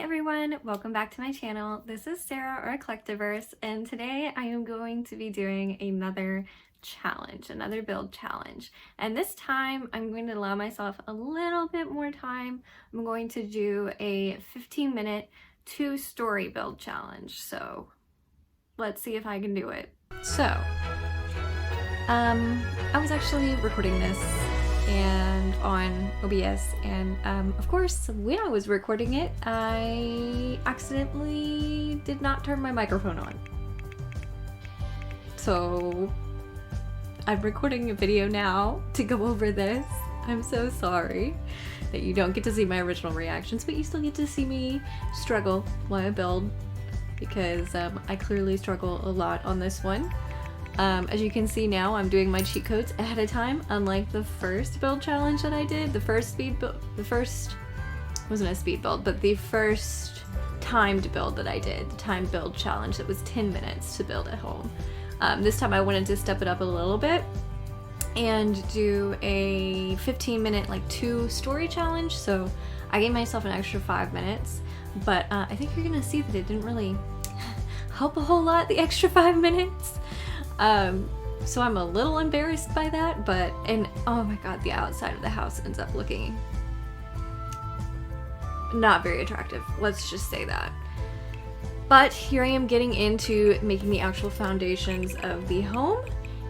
everyone, welcome back to my channel. This is Sarah or Eclectiverse, and today I am going to be doing another challenge, another build challenge. And this time I'm going to allow myself a little bit more time. I'm going to do a 15-minute 2-story build challenge. So let's see if I can do it. So, I was actually recording this and on OBS, and of course when I was recording it I accidentally did not turn my microphone on. So I'm recording a video now to go over this. I'm so sorry that you don't get to see my original reactions, but you still get to see me struggle while I build, because I clearly struggle a lot on this one. As you can see now, I'm doing my cheat codes ahead of time, unlike the first build challenge that I did. The first wasn't a speed build, but the first timed build that I did, the timed build challenge that was 10 minutes to build at home. This time I wanted to step it up a little bit and do a 15-minute like 2-story challenge. So I gave myself an extra 5 minutes, but I think you're gonna see that it didn't really help a whole lot, the extra 5 minutes. So I'm a little embarrassed by that, and oh my god, the outside of the house ends up looking not very attractive, let's just say that. But here I am getting into making the actual foundations of the home,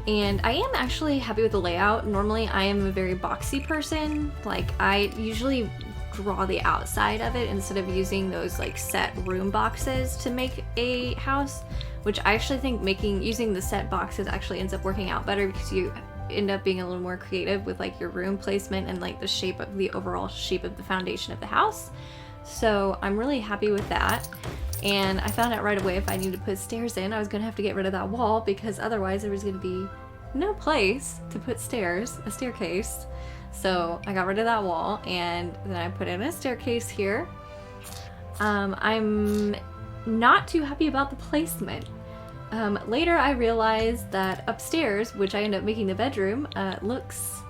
and I am actually happy with the layout. Normally I am a very boxy person, like I usually draw the outside of it instead of using those like set room boxes to make a house, which I actually think using the set boxes actually ends up working out better, because you end up being a little more creative with like your room placement and like the overall shape of the foundation of the house. So I'm really happy with that, and I found out right away if I needed to put stairs in, I was gonna have to get rid of that wall, because otherwise there was gonna be no place to put a staircase. So I got rid of that wall, and then I put in a staircase here. I'm not too happy about the placement. Later I realized that upstairs, which I ended up making the bedroom, looks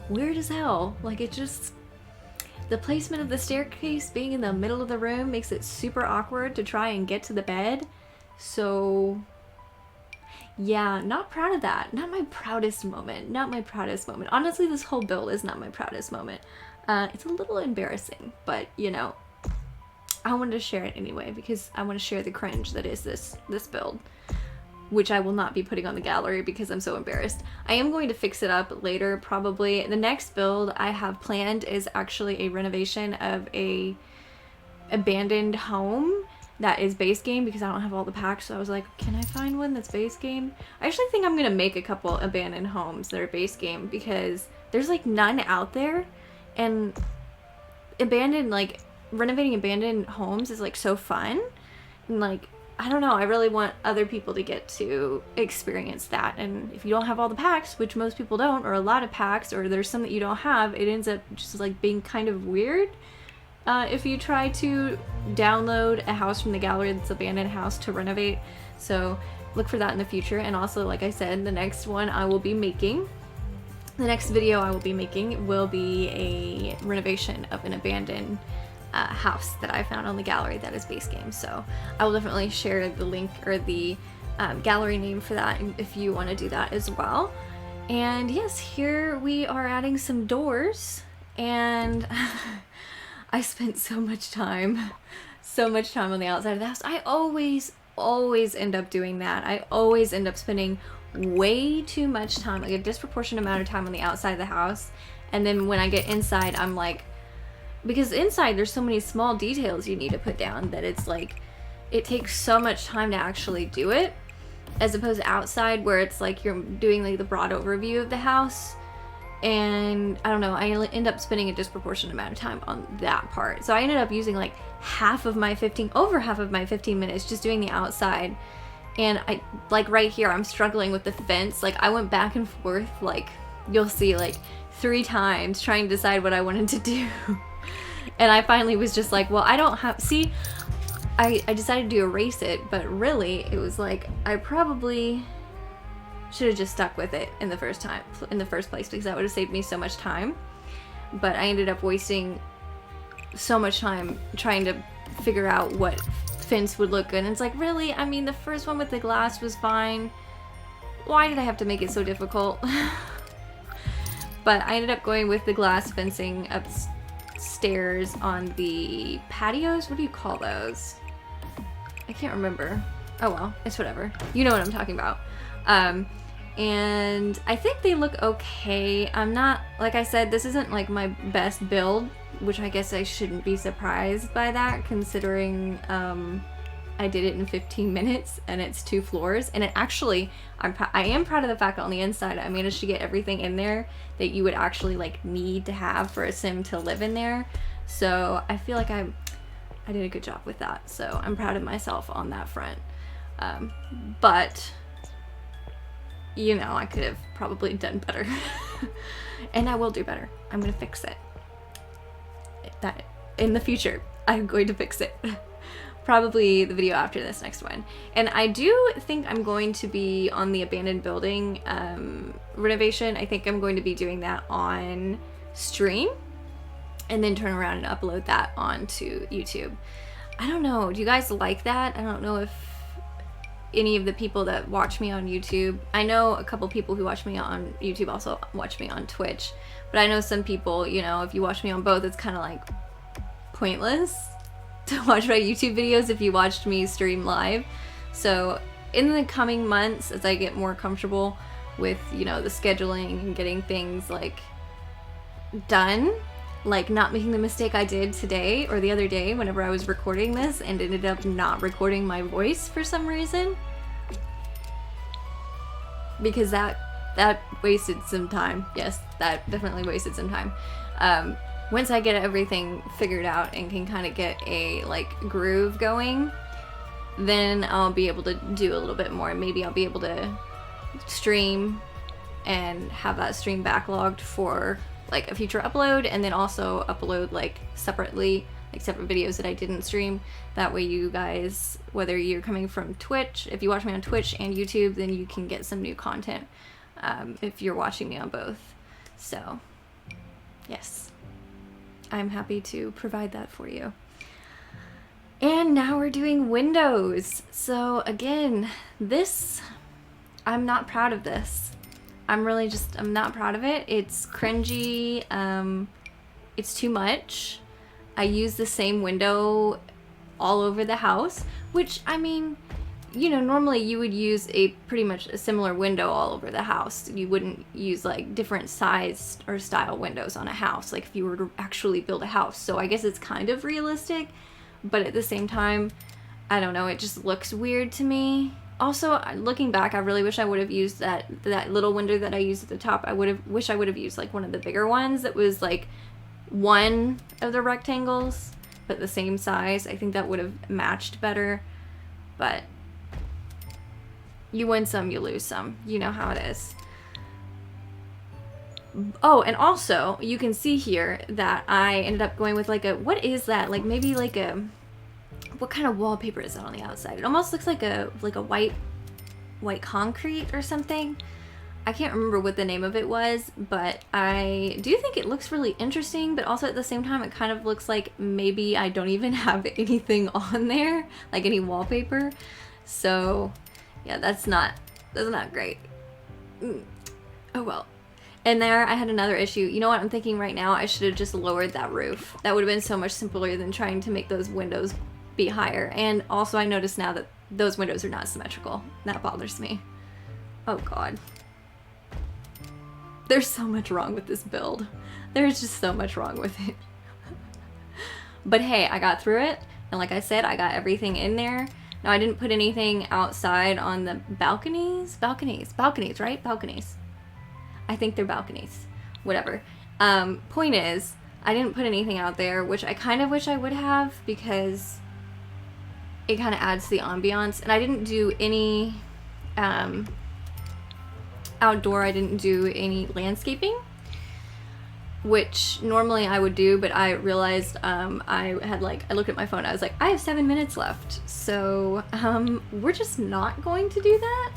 weird as hell. Like the placement of the staircase being in the middle of the room makes it super awkward to try and get to the bed. So yeah, not proud of that. Not my proudest moment. Honestly, this whole build is not my proudest moment. It's a little embarrassing, but you know, I wanted to share it anyway, because I want to share the cringe that is this build, which I will not be putting on the gallery because I'm so embarrassed. I am going to fix it up later, probably. The next build I have planned is actually a renovation of a abandoned home that is base game, because I don't have all the packs. So I was like, can I find one that's base game? I actually think I'm gonna make a couple abandoned homes that are base game, because there's like none out there, and renovating abandoned homes is like so fun, and like I don't know, I really want other people to get to experience that. And if you don't have all the packs, which most people don't, or a lot of packs, or there's some that you don't have, it ends up just like being kind of weird if you try to download a house from the gallery that's abandoned house to renovate. So look for that in the future. And also, like I said, the next video I will be making will be a renovation of an abandoned house that I found on the gallery that is base game. So I will definitely share the link or the gallery name for that if you want to do that as well. And yes, here we are adding some doors, and I spent so much time on the outside of the house. I always end up doing that. I always end up spending way too much time, like a disproportionate amount of time on the outside of the house. And then when I get inside, I'm like, because inside there's so many small details you need to put down that it's like, it takes so much time to actually do it, as opposed to outside where it's like you're doing like the broad overview of the house. And I don't know, I end up spending a disproportionate amount of time on that part. So I ended up using like over half of my 15 minutes just doing the outside. And I, like right here, I'm struggling with the fence. Like I went back and forth, like you'll see, like 3 times trying to decide what I wanted to do. And I finally was just like, well, I don't have, see, I decided to erase it, but really it was like, I probably should have just stuck with it in the first place, because that would have saved me so much time. But I ended up wasting so much time trying to figure out what fence would look good. And it's like, really? I mean, the first one with the glass was fine. Why did I have to make it so difficult? But I ended up going with the glass fencing upstairs on the patios. What do you call those? I can't remember. Oh well, it's whatever. You know what I'm talking about. And I think they look okay. I'm not, like I said, this isn't like my best build, which I guess I shouldn't be surprised by that, considering I did it in 15 minutes and it's 2 floors. And it actually, I am proud of the fact that on the inside I managed to get everything in there that you would actually like need to have for a sim to live in there. So I feel like I did a good job with that. So I'm proud of myself on that front. But you know, I could have probably done better. And I will do better. I'm gonna fix it. That in the future, I'm going to fix it. Probably the video after this next one. And I do think I'm going to be on the abandoned building renovation. I think I'm going to be doing that on stream and then turn around and upload that onto YouTube. I don't know. Do you guys like that? I don't know if any of the people that watch me on YouTube, I know a couple people who watch me on YouTube also watch me on Twitch, but I know some people, you know, if you watch me on both, it's kind of like pointless to watch my YouTube videos if you watched me stream live. So in the coming months, as I get more comfortable with, you know, the scheduling and getting things like done, like not making the mistake I did today or the other day whenever I was recording this and ended up not recording my voice for some reason, because that wasted some time. Yes, that definitely wasted some time. Once I get everything figured out and can kind of get a like groove going, then I'll be able to do a little bit more. Maybe I'll be able to stream and have that stream backlogged for like a future upload, and then also upload like separately, like separate videos that I didn't stream. That way you guys, whether you're coming from Twitch, if you watch me on Twitch and YouTube, then you can get some new content if you're watching me on both. So yes, I'm happy to provide that for you. And now we're doing windows. So again, this, I'm not proud of this. I'm not proud of it. It's cringy. It's too much. I use the same window all over the house, which, I mean, you know, normally you would use a pretty much a similar window all over the house. You wouldn't use like different size or style windows on a house, like if you were to actually build a house. So I guess it's kind of realistic, but at the same time, I don't know, it just looks weird to me. Also, looking back, I really wish I would have used that little window that I used at the top. I wish I would have used like one of the bigger ones that was like one of the rectangles, but the same size. I think that would have matched better, but you win some, you lose some. You know how it is. Oh, and also, you can see here that I ended up going with like a, what is that? Like maybe like a, what kind of wallpaper is that on the outside? It almost looks like a white concrete or something. I can't remember what the name of it was, but I do think it looks really interesting, but also at the same time it kind of looks like maybe I don't even have anything on there, like any wallpaper. So yeah, that's not great. Oh well. And there I had another issue. You know what I'm thinking right now? I should have just lowered that roof. That would have been so much simpler than trying to make those windows be higher. And also I noticed now that those windows are not symmetrical. That bothers me. Oh god. There's so much wrong with this build. There's just so much wrong with it. But hey, I got through it. And like I said, I got everything in there. Now I didn't put anything outside on the balconies. Balconies, right? Balconies. I think they're balconies. Whatever. Point is, I didn't put anything out there, which I kind of wish I would have, because it kind of adds to the ambiance. And I didn't do any outdoor, I didn't do any landscaping, which normally I would do, but I realized I looked at my phone, I was like, I have 7 minutes left, so we're just not going to do that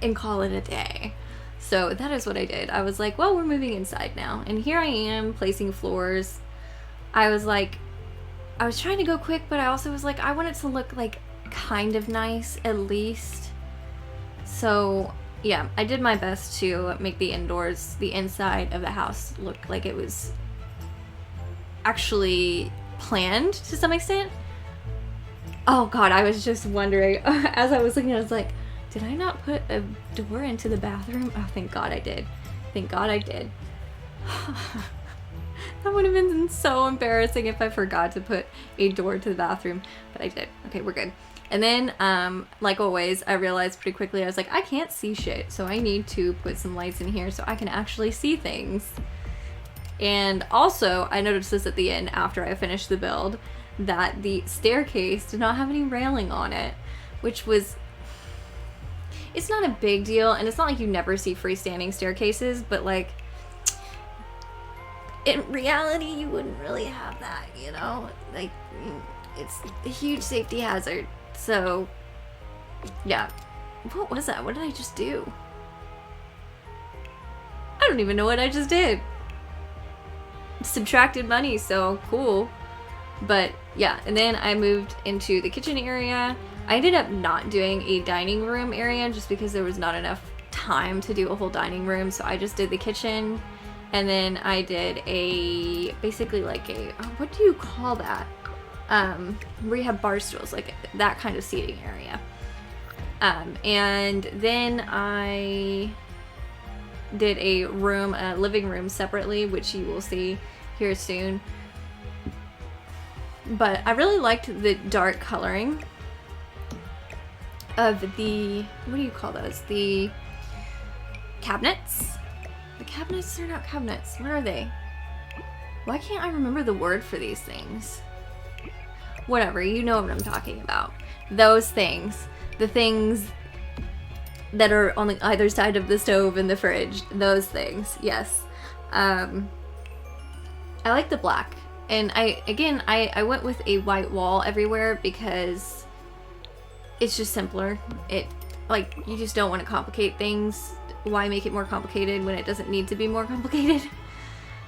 and call it a day. So that is what I did. I was like, well, we're moving inside now, and here I am placing floors. I was like, I was trying to go quick, but I also was like, I want it to look like kind of nice at least. So yeah, I did my best to make the inside of the house look like it was actually planned to some extent. Oh god, I was just wondering, as I was looking, I was like, did I not put a door into the bathroom? Oh, thank god I did. Thank god I did. That would have been so embarrassing if I forgot to put a door to the bathroom, but I did. Okay, we're good. And then, like always, I realized pretty quickly, I was like, I can't see shit, so I need to put some lights in here so I can actually see things. And also, I noticed this at the end after I finished the build, that the staircase did not have any railing on it, which was... It's not a big deal, and it's not like you never see freestanding staircases, but like... In reality, you wouldn't really have that, you know? Like, it's a huge safety hazard. So, yeah. What was that? What did I just do? I don't even know what I just did. Subtracted money, so cool. But, yeah. And then I moved into the kitchen area. I ended up not doing a dining room area just because there was not enough time to do a whole dining room. So I just did the kitchen. And then I did basically like what do you call that? Where you have bar stools, like that kind of seating area. And then I did a living room separately, which you will see here soon. But I really liked the dark coloring of the, what do you call those? The cabinets? The cabinets are not cabinets. What are they? Why can't I remember the word for these things? Whatever, you know what I'm talking about. Those things. The things that are on the either side of the stove and the fridge. Those things, yes. I like the black. And I went with a white wall everywhere because it's just simpler. Like, you just don't want to complicate things. Why make it more complicated when it doesn't need to be more complicated?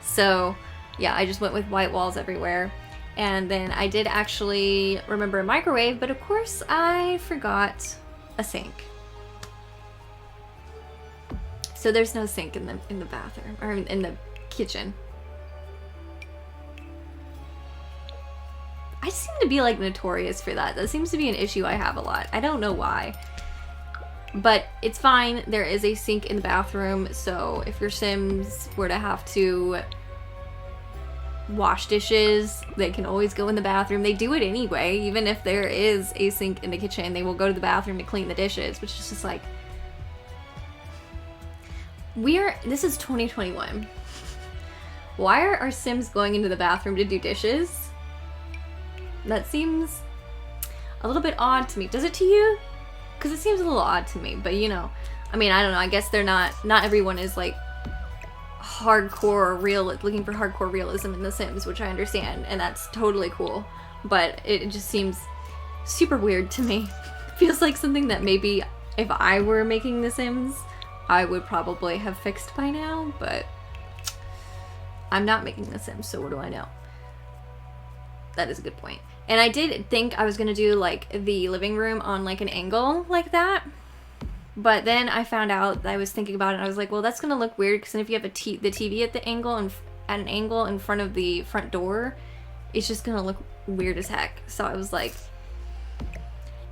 So, yeah, I just went with white walls everywhere. And then I did actually remember a microwave, but of course I forgot a sink. So there's no sink in the bathroom, or in the kitchen. I seem to be like notorious for that. That seems to be an issue I have a lot. I don't know why. But it's fine. There is a sink in the bathroom, so if your Sims were to have to wash dishes, they can always go in the bathroom. They do it anyway. Even if there is a sink in the kitchen, they will go to the bathroom to clean the dishes, which is just like... This is 2021. Why are our Sims going into the bathroom to do dishes? That seems a little bit odd to me. Does it to you? Because it seems a little odd to me, but you know, I mean, I don't know. I guess they're not everyone is like hardcore looking for hardcore realism in The Sims, which I understand, and that's totally cool. But it just seems super weird to me. It feels like something that maybe if I were making The Sims, I would probably have fixed by now, but I'm not making The Sims, so what do I know? That is a good point. And I did think I was gonna do like the living room on like an angle like that, but then I found out that I was thinking about it and I was like, well, that's gonna look weird because then if you have the TV at the angle and at an angle in front of the front door, it's just gonna look weird as heck. So I was like,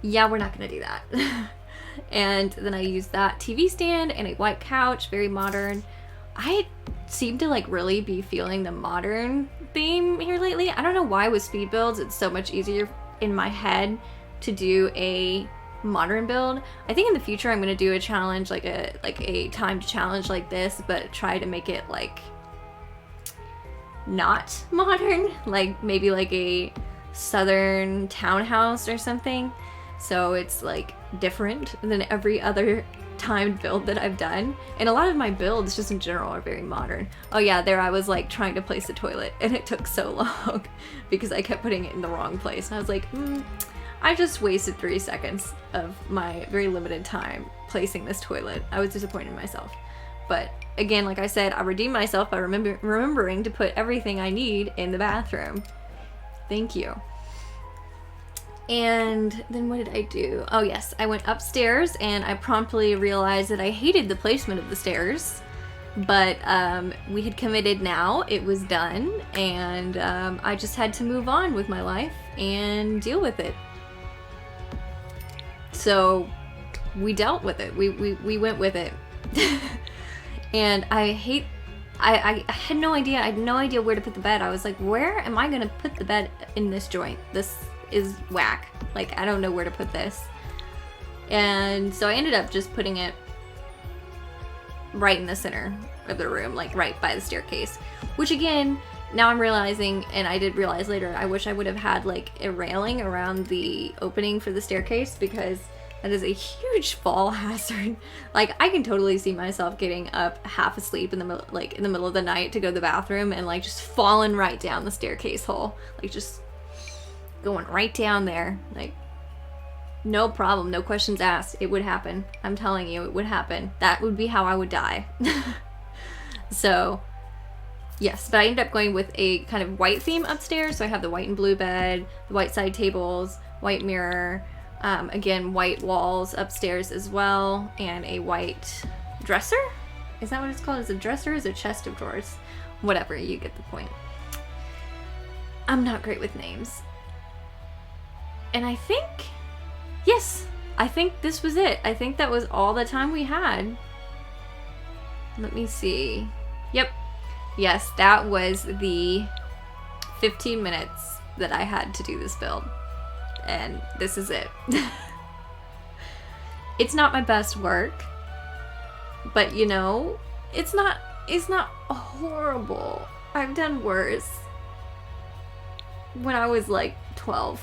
yeah, we're not gonna do that. And then I used that TV stand and a white couch, very modern. I seem to like really be feeling the modern theme here lately. I don't know why with speed builds it's so much easier in my head to do a modern build. I think in the future I'm gonna do a challenge, like a timed challenge like this, but try to make it like not modern, like maybe like a southern townhouse or something. So it's like different than every other timed build that I've done. And a lot of my builds just in general are very modern. Oh yeah, there I was like trying to place the toilet and it took so long because I kept putting it in the wrong place. And I was like, I just wasted 3 seconds of my very limited time placing this toilet. I was disappointed in myself. But again, like I said, I redeemed myself by remembering to put everything I need in the bathroom. Thank you. And then what did I do? Oh yes, I went upstairs and I promptly realized that I hated the placement of the stairs. But we had committed now, it was done, and I just had to move on with my life and deal with it. So we dealt with it, we went with it. And I had no idea, I had no idea where to put the bed. I was like, where am I gonna put the bed in this joint? This is whack. Like, I don't know where to put this. And so I ended up just putting it right in the center of the room, like right by the staircase, which again, now I'm realizing, and I did realize later, I wish I would have had like a railing around the opening for the staircase, because that is a huge fall hazard. Like, I can totally see myself getting up half asleep in the middle of the night to go to the bathroom and like just falling right down the staircase hole, like just going right down there, like no problem, no questions asked. It would happen. I'm telling you, it would happen. That would be how I would die. So, yes, but I ended up going with a kind of white theme upstairs. So I have the white and blue bed, the white side tables, white mirror, again, white walls upstairs as well, and a white dresser? Is that what it's called? Is a dresser? Is a chest of drawers? Whatever, you get the point. I'm not great with names. And I think... yes, I think this was it. I think that was all the time we had. Let me see. Yep. Yes, that was the 15 minutes that I had to do this build. And this is it. It's not my best work, but you know, it's not horrible. I've done worse when I was like 12.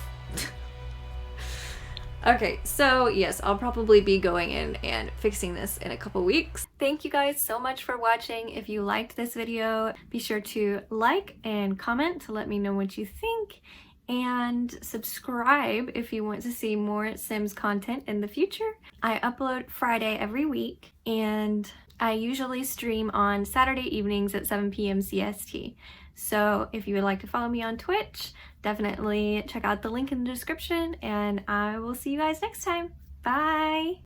Okay, so yes, I'll probably be going in and fixing this in a couple weeks. Thank you guys so much for watching. If you liked this video, be sure to like and comment to let me know what you think, and subscribe if you want to see more Sims content in the future. I upload Friday every week, and I usually stream on Saturday evenings at 7 p.m. CST. So if you would like to follow me on Twitch, definitely check out the link in the description, and I will see you guys next time. Bye!